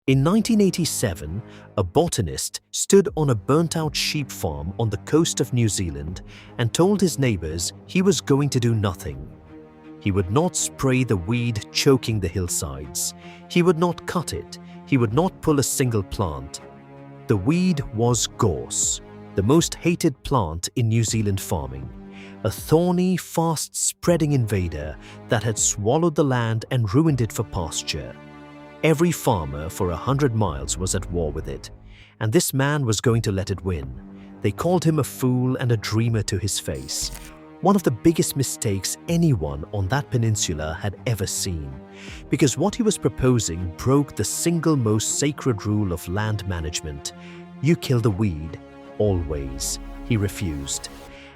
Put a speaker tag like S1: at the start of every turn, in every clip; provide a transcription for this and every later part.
S1: In 1987, a botanist stood on a burnt-out sheep farm on the coast of New Zealand and told his neighbors he was going to do nothing. He would not spray the weed choking the hillsides. He would not cut it. He would not pull a single plant. The weed was gorse, the most hated plant in New Zealand farming, a thorny, fast-spreading invader that had swallowed the land and ruined it for pasture. Every farmer for 100 miles was at war with it, and this man was going to let it win. They called him a fool and a dreamer to his face. One of the biggest mistakes anyone on that peninsula had ever seen, because what he was proposing broke the single most sacred rule of land management. You kill the weed, always. He refused.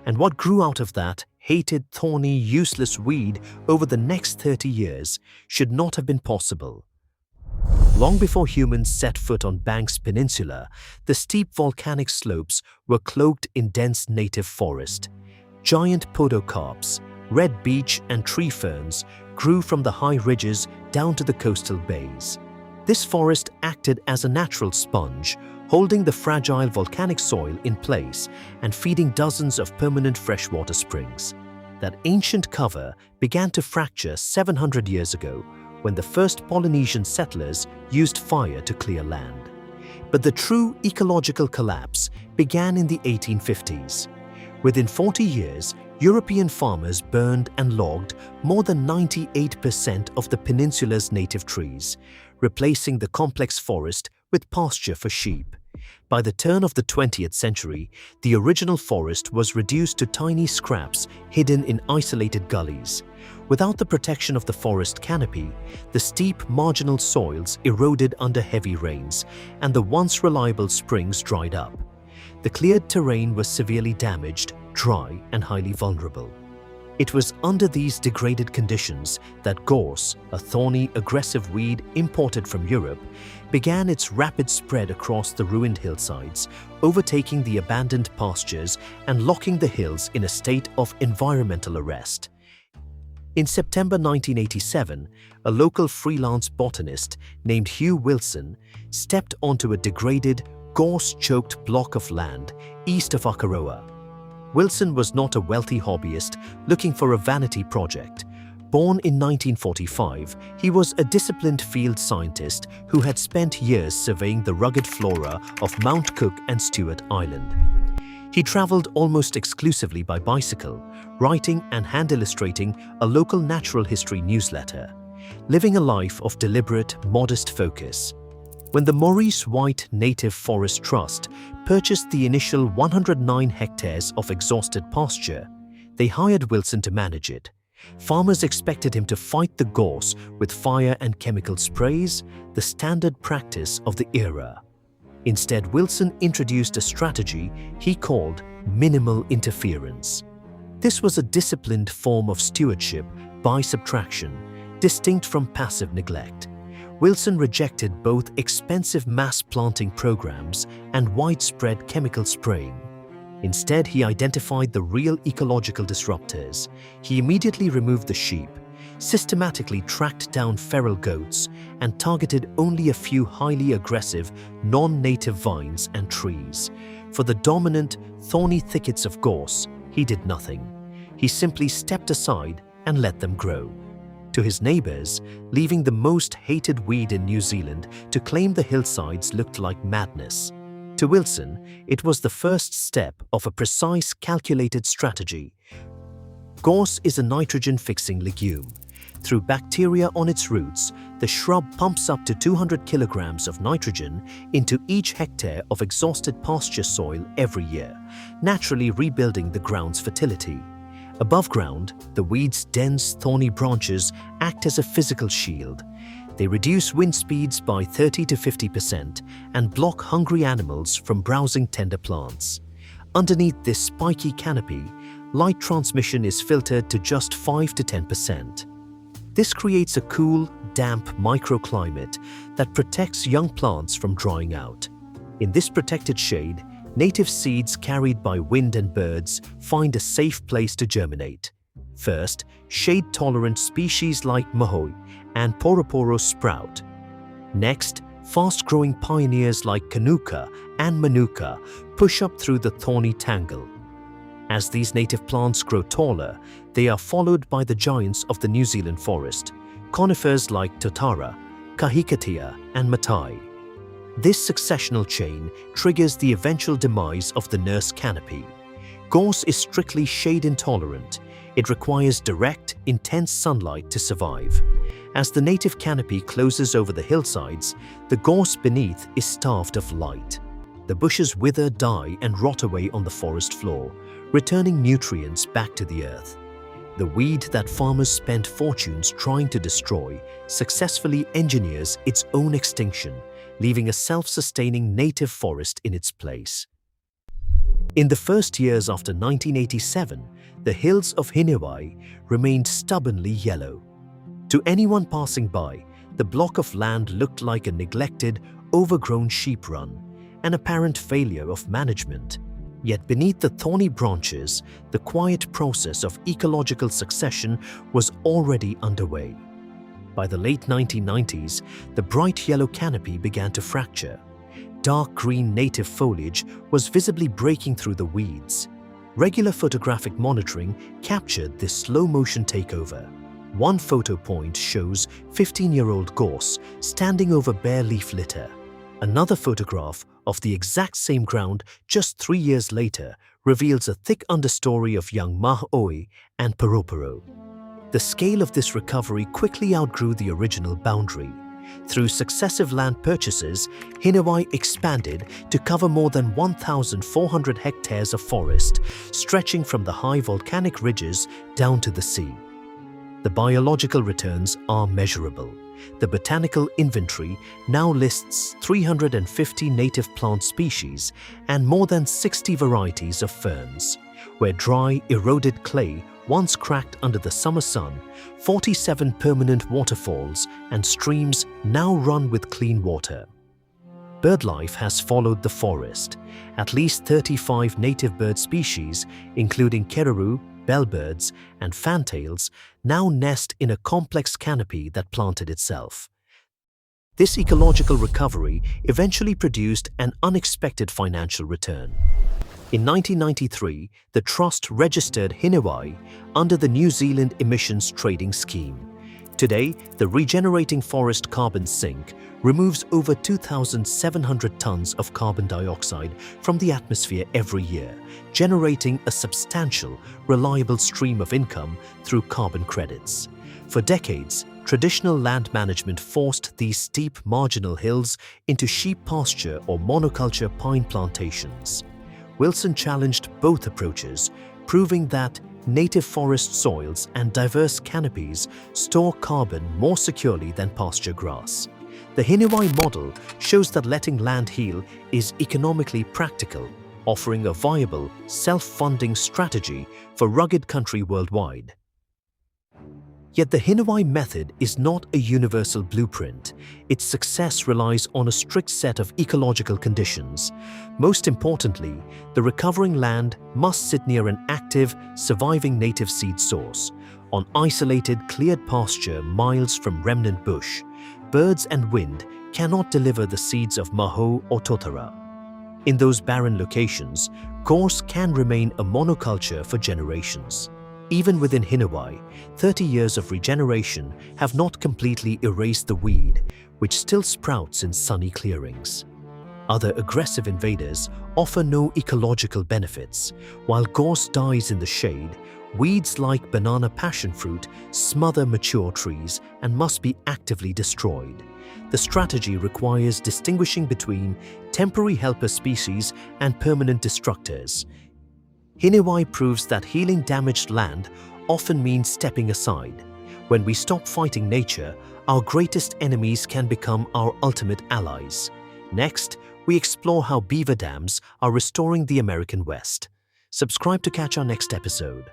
S1: And what grew out of that hated, thorny, useless weed over the next 30 years should not have been possible. Long before humans set foot on Banks Peninsula, the steep volcanic slopes were cloaked in dense native forest. Giant podocarps, red beech and tree ferns grew from the high ridges down to the coastal bays. This forest acted as a natural sponge, holding the fragile volcanic soil in place and feeding dozens of permanent freshwater springs. That ancient cover began to fracture 700 years ago when the first Polynesian settlers used fire to clear land. But the true ecological collapse began in the 1850s. Within 40 years, European farmers burned and logged more than 98% of the peninsula's native trees, replacing the complex forest with pasture for sheep. By the turn of the 20th century, the original forest was reduced to tiny scraps hidden in isolated gullies. Without the protection of the forest canopy, the steep marginal soils eroded under heavy rains, and the once reliable springs dried up. The cleared terrain was severely damaged, dry, and highly vulnerable. It was under these degraded conditions that gorse, a thorny, aggressive weed imported from Europe, began its rapid spread across the ruined hillsides, overtaking the abandoned pastures and locking the hills in a state of environmental arrest. In September 1987, a local freelance botanist named Hugh Wilson stepped onto a degraded, gorse-choked block of land east of Akaroa. Wilson was not a wealthy hobbyist looking for a vanity project. Born in 1945, he was a disciplined field scientist who had spent years surveying the rugged flora of Mount Cook and Stewart Island. He traveled almost exclusively by bicycle, writing and hand-illustrating a local natural history newsletter, living a life of deliberate, modest focus. When the Maurice White Native Forest Trust purchased the initial 109 hectares of exhausted pasture, they hired Wilson to manage it. Farmers expected him to fight the gorse with fire and chemical sprays, the standard practice of the era. Instead, Wilson introduced a strategy he called minimal interference. This was a disciplined form of stewardship by subtraction, distinct from passive neglect. Wilson rejected both expensive mass planting programs and widespread chemical spraying. Instead, he identified the real ecological disruptors. He immediately removed the sheep, systematically tracked down feral goats, and targeted only a few highly aggressive, non-native vines and trees. For the dominant, thorny thickets of gorse, he did nothing. He simply stepped aside and let them grow. To his neighbors, leaving the most hated weed in New Zealand to claim the hillsides looked like madness. To Wilson, it was the first step of a precise, calculated strategy. Gorse is a nitrogen-fixing legume. Through bacteria on its roots, the shrub pumps up to 200 kilograms of nitrogen into each hectare of exhausted pasture soil every year, naturally rebuilding the ground's fertility. Above ground, the weed's dense, thorny branches act as a physical shield. They reduce wind speeds by 30 to 50% and block hungry animals from browsing tender plants. Underneath this spiky canopy, light transmission is filtered to just 5 to 10%. This creates a cool, damp microclimate that protects young plants from drying out. In this protected shade, native seeds carried by wind and birds find a safe place to germinate. First, shade-tolerant species like mahoi and poroporo sprout. Next, fast-growing pioneers like Kanuka and Manuka push up through the thorny tangle. As these native plants grow taller, they are followed by the giants of the New Zealand forest, conifers like Totara, Kahikatea and Matai. This successional chain triggers the eventual demise of the nurse canopy. Gorse is strictly shade intolerant. It requires direct, intense sunlight to survive. As the native canopy closes over the hillsides, the gorse beneath is starved of light. The bushes wither, die and rot away on the forest floor, returning nutrients back to the earth. The weed that farmers spent fortunes trying to destroy successfully engineers its own extinction, leaving a self-sustaining native forest in its place. In the first years after 1987, the hills of Hinewai remained stubbornly yellow. To anyone passing by, the block of land looked like a neglected, overgrown sheep run, an apparent failure of management. Yet beneath the thorny branches, the quiet process of ecological succession was already underway. By the late 1990s, the bright yellow canopy began to fracture. Dark green native foliage was visibly breaking through the weeds. Regular photographic monitoring captured this slow-motion takeover. One photo point shows 15-year-old gorse standing over bare leaf litter. Another photograph of the exact same ground just 3 years later reveals a thick understory of young mahoi and paroparo. The scale of this recovery quickly outgrew the original boundary. Through successive land purchases, Hinewai expanded to cover more than 1,400 hectares of forest, stretching from the high volcanic ridges down to the sea. The biological returns are measurable. The botanical inventory now lists 350 native plant species and more than 60 varieties of ferns. Where dry, eroded clay once cracked under the summer sun, 47 permanent waterfalls and streams now run with clean water. Birdlife has followed the forest. At least 35 native bird species, including kereroo, bellbirds, and fantails, now nest in a complex canopy that planted itself. This ecological recovery eventually produced an unexpected financial return. In 1993, the Trust registered Hinewai under the New Zealand Emissions Trading Scheme. Today, the regenerating forest carbon sink removes over 2,700 tons of carbon dioxide from the atmosphere every year, generating a substantial, reliable stream of income through carbon credits. For decades, traditional land management forced these steep marginal hills into sheep pasture or monoculture pine plantations. Wilson challenged both approaches, proving that native forest soils and diverse canopies store carbon more securely than pasture grass. The Hinewai model shows that letting land heal is economically practical, offering a viable, self-funding strategy for rugged country worldwide. Yet the Hinewai method is not a universal blueprint. Its success relies on a strict set of ecological conditions. Most importantly, the recovering land must sit near an active, surviving native seed source. On isolated, cleared pasture miles from remnant bush, birds and wind cannot deliver the seeds of maho or totara. In those barren locations, gorse can remain a monoculture for generations. Even within Hinewai, 30 years of regeneration have not completely erased the weed, which still sprouts in sunny clearings. Other aggressive invaders offer no ecological benefits. While gorse dies in the shade, weeds like banana passion fruit smother mature trees and must be actively destroyed. The strategy requires distinguishing between temporary helper species and permanent destructors. Hinewai proves that healing damaged land often means stepping aside. When we stop fighting nature, our greatest enemies can become our ultimate allies. Next, we explore how beaver dams are restoring the American West. Subscribe to catch our next episode.